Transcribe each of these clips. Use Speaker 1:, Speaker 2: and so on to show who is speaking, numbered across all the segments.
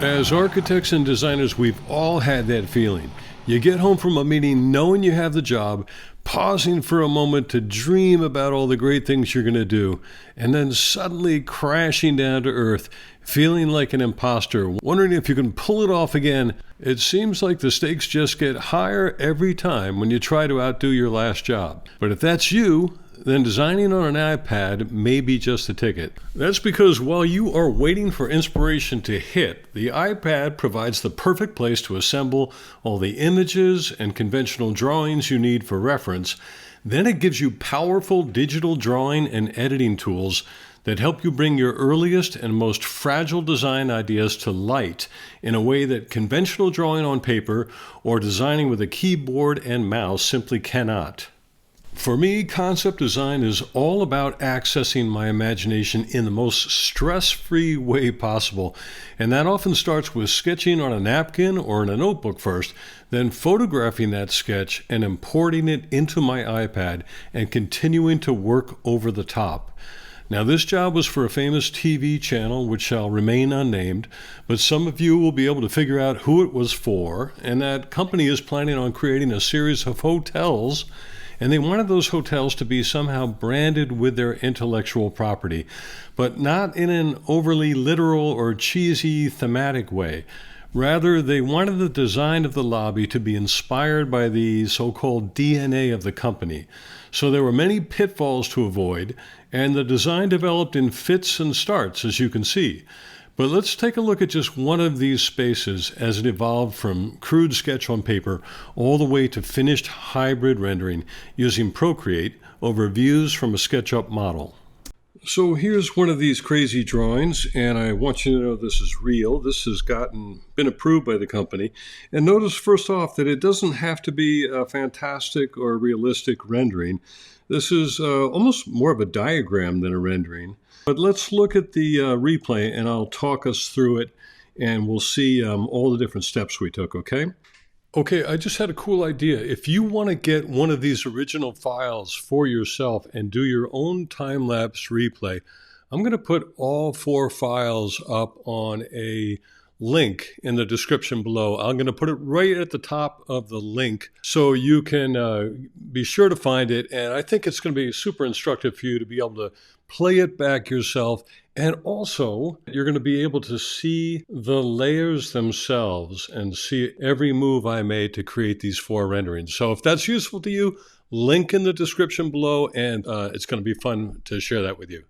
Speaker 1: As architects and designers, we've all had that feeling. You get home from a meeting knowing you have the job, pausing for a moment to dream about all the great things you're going to do, and then suddenly crashing down to earth, feeling like an imposter, wondering if you can pull it off again. It seems like the stakes just get higher every time when you try to outdo your last job. But if that's you, then designing on an iPad may be just the ticket. That's because while you are waiting for inspiration to hit, the iPad provides the perfect place to assemble all the images and conventional drawings you need for reference. Then it gives you powerful digital drawing and editing tools that help you bring your earliest and most fragile design ideas to light in a way that conventional drawing on paper or designing with a keyboard and mouse simply cannot. For me, concept design is all about accessing my imagination in the most stress-free way possible, and that often starts with sketching on a napkin or in a notebook first, then photographing that sketch and importing it into my iPad and continuing to work over the top. Now, this job was for a famous TV channel which shall remain unnamed, but some of you will be able to figure out who it was for, and that company is planning on creating a series of hotels, and they wanted those hotels to be somehow branded with their intellectual property, but not in an overly literal or cheesy thematic way. Rather, they wanted the design of the lobby to be inspired by the so-called DNA of the company. So there were many pitfalls to avoid, and the design developed in fits and starts, as you can see. But let's take a look at just one of these spaces as it evolved from crude sketch on paper all the way to finished hybrid rendering using Procreate over views from a SketchUp model. So here's one of these crazy drawings, and I want you to know this is real. This has been approved by the company. And notice first off that it doesn't have to be a fantastic or realistic rendering. This is almost more of a diagram than a rendering. But let's look at the replay, and I'll talk us through it, and we'll see all the different steps we took, okay? Okay, I just had a cool idea. If you want to get one of these original files for yourself and do your own time-lapse replay, I'm going to put all 4 files up on a link in the description below. I'm going to put it right at the top of the link so you can be sure to find it. And I think it's going to be super instructive for you to be able to play it back yourself. And also, you're going to be able to see the layers themselves and see every move I made to create these 4 renderings. So if that's useful to you, link in the description below, and it's going to be fun to share that with you.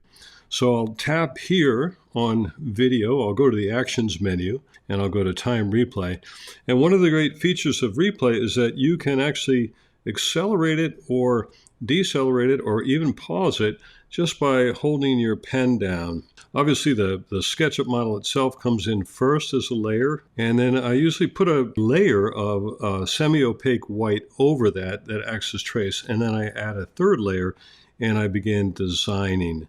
Speaker 1: So I'll tap here on video, I'll go to the actions menu, and I'll go to time replay. And one of the great features of replay is that you can actually accelerate it or decelerate it or even pause it just by holding your pen down. Obviously the SketchUp model itself comes in first as a layer, and then I usually put a layer of semi-opaque white over that acts as trace, and then I add a third layer and I begin designing.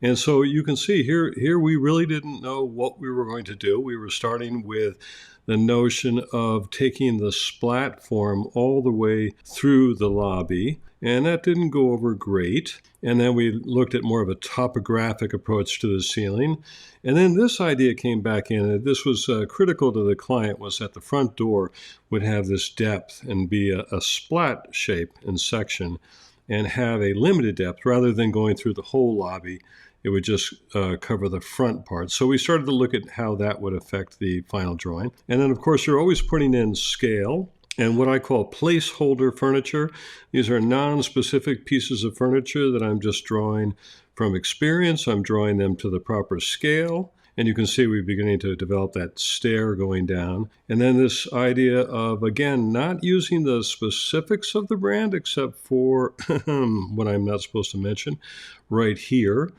Speaker 1: And so you can see here we really didn't know what we were going to do. We were starting with the notion of taking the splat form all the way through the lobby, and that didn't go over great. And then we looked at more of a topographic approach to the ceiling. And then this idea came back in, and this was critical to the client, was that the front door would have this depth and be a splat shape and section and have a limited depth rather than going through the whole lobby. It would just cover the front part. So we started to look at how that would affect the final drawing. And then, of course, you're always putting in scale and what I call placeholder furniture. These are non-specific pieces of furniture that I'm just drawing from experience. I'm drawing them to the proper scale. And you can see we're beginning to develop that stair going down. And then this idea of, again, not using the specifics of the brand except for what I'm not supposed to mention right here.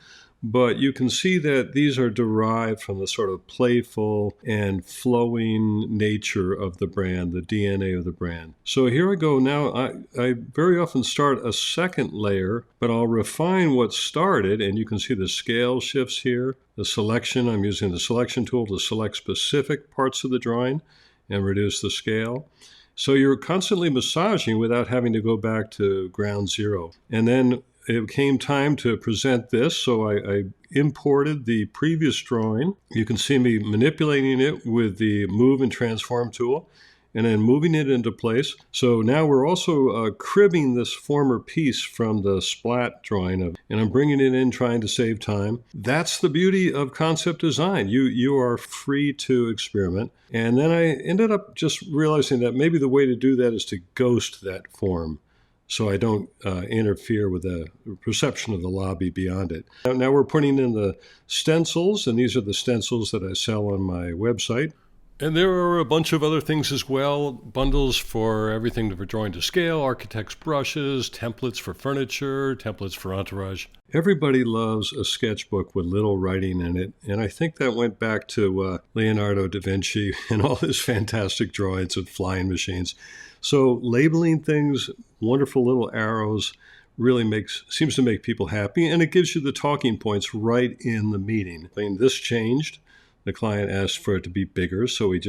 Speaker 1: But you can see that these are derived from the sort of playful and flowing nature of the brand, the DNA of the brand. So here I go now. I very often start a second layer, but I'll refine what started, and you can see the scale shifts here. The selection, I'm using the selection tool to select specific parts of the drawing and reduce the scale. So you're constantly massaging without having to go back to ground zero. And then it came time to present this, so I imported the previous drawing. You can see me manipulating it with the Move and Transform tool, and then moving it into place. So now we're also cribbing this former piece from the splat drawing, and I'm bringing it in, trying to save time. That's the beauty of concept design. You are free to experiment. And then I ended up just realizing that maybe the way to do that is to ghost that form, so I don't interfere with the perception of the lobby beyond it. Now we're putting in the stencils, and these are the stencils that I sell on my website. And there are a bunch of other things as well, bundles for everything for drawing to scale, architect's brushes, templates for furniture, templates for entourage. Everybody loves a sketchbook with little writing in it, and I think that went back to Leonardo da Vinci and all his fantastic drawings of flying machines. So labeling things, wonderful little arrows, really seems to make people happy, and it gives you the talking points right in the meeting. I mean, this changed. The client asked for it to be bigger, so we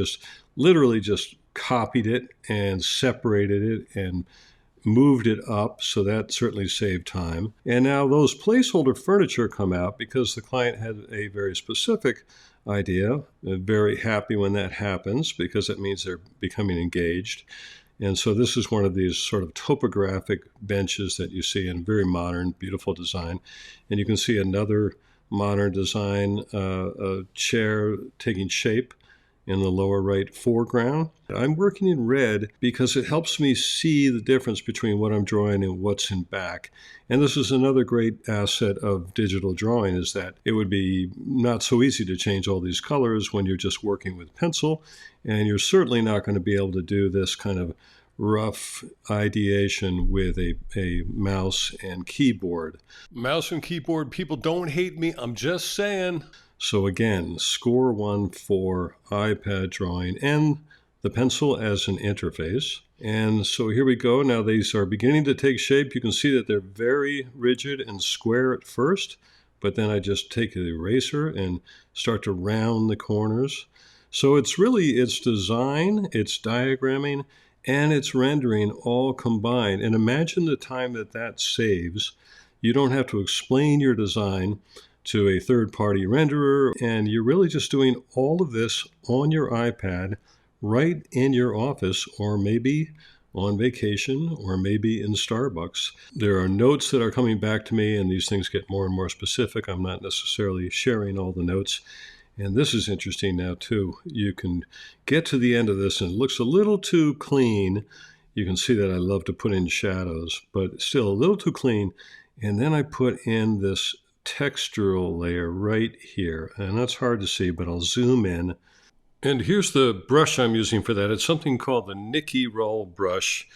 Speaker 1: literally just copied it and separated it and moved it up, so that certainly saved time. And now those placeholder furniture come out because the client had a very specific idea. They're very happy when that happens because it means they're becoming engaged. And so this is one of these sort of topographic benches that you see in very modern, beautiful design. And you can see another modern design, a chair taking shape in the lower right foreground. I'm working in red because it helps me see the difference between what I'm drawing and what's in back. And this is another great asset of digital drawing, is that it would be not so easy to change all these colors when you're just working with pencil. And you're certainly not going to be able to do this kind of rough ideation with a mouse and keyboard. Mouse and keyboard people don't hate me, I'm just saying. So again, score 1 for iPad drawing and the pencil as an interface. And so here we go. Now these are beginning to take shape. You can see that they're very rigid and square at first, but then I just take the eraser and start to round the corners. So it's design, it's diagramming, and it's rendering all combined. And imagine the time that saves. You don't have to explain your design to a third-party renderer, and you're really just doing all of this on your iPad right in your office, or maybe on vacation, or maybe in Starbucks. There are notes that are coming back to me, and these things get more and more specific. I'm not necessarily sharing all the notes. And this is interesting now, too. You can get to the end of this, and it looks a little too clean. You can see that I love to put in shadows, but still a little too clean. And then I put in this textural layer right here. And that's hard to see, but I'll zoom in. And here's the brush I'm using for that. It's something called the Nicky Roll brush.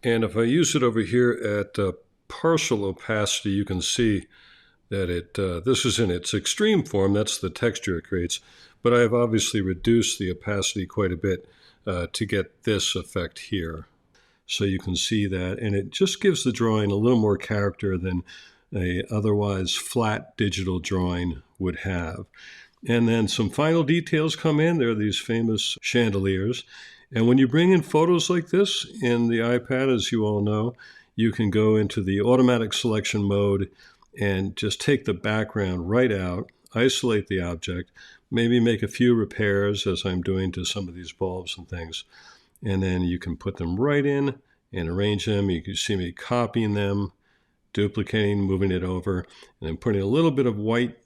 Speaker 1: And if I use it over here at partial opacity, you can see that this is in its extreme form. That's the texture it creates. But I have obviously reduced the opacity quite a bit to get this effect here. So you can see that. And it just gives the drawing a little more character than a otherwise flat digital drawing would have. And then some final details come in. There are these famous chandeliers. And when you bring in photos like this in the iPad, as you all know, you can go into the automatic selection mode and just take the background right out, isolate the object, maybe make a few repairs as I'm doing to some of these bulbs and things. And then you can put them right in and arrange them. You can see me copying them, duplicating, moving it over, and then putting a little bit of white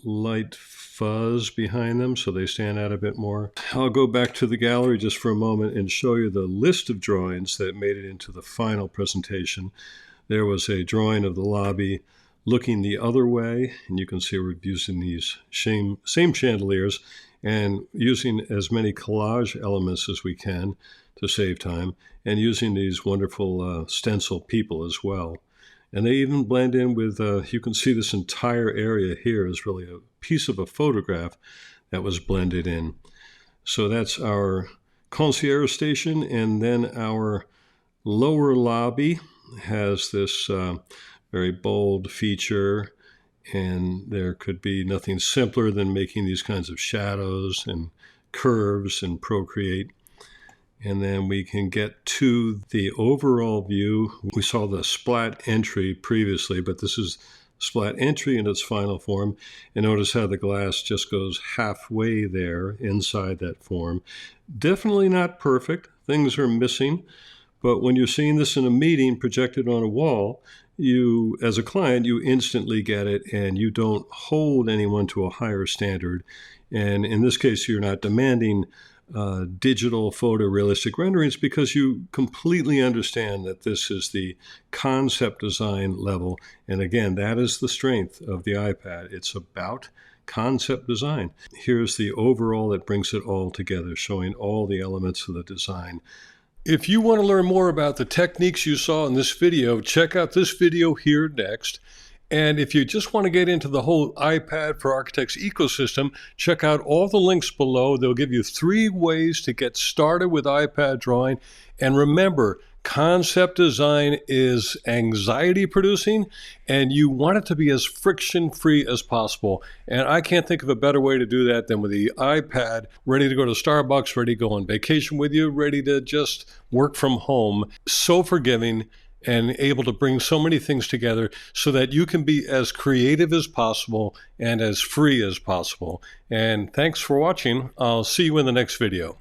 Speaker 1: light fuzz behind them so they stand out a bit more. I'll go back to the gallery just for a moment and show you the list of drawings that made it into the final presentation. There was a drawing of the lobby looking the other way, and you can see we're using these same chandeliers and using as many collage elements as we can to save time, and using these wonderful stencil people as well. And they even blend in with, you can see this entire area here is really a piece of a photograph that was blended in. So that's our concierge station, and then our lower lobby has this very bold feature, and there could be nothing simpler than making these kinds of shadows and curves in Procreate. and then we can get to the overall view. We saw the splat entry previously, but this is splat entry in its final form. And notice how the glass just goes halfway there inside that form. Definitely not perfect. Things are missing. But when you're seeing this in a meeting projected on a wall, you, as a client, you instantly get it, and you don't hold anyone to a higher standard. And in this case, you're not demanding digital photorealistic renderings because you completely understand that this is the concept design level. And again, that is the strength of the iPad. It's about concept design. Here's the overall that brings it all together, showing all the elements of the design. If you want to learn more about the techniques you saw in this video, check out this video here next. And if you just want to get into the whole iPad for Architects ecosystem, check out all the links below. They'll give you 3 ways to get started with iPad drawing. And remember, concept design is anxiety producing, and you want it to be as friction-free as possible. And I can't think of a better way to do that than with the iPad, ready to go to Starbucks, ready to go on vacation with you, ready to just work from home. So forgiving, and able to bring so many things together so that you can be as creative as possible and as free as possible. And thanks for watching. I'll see you in the next video.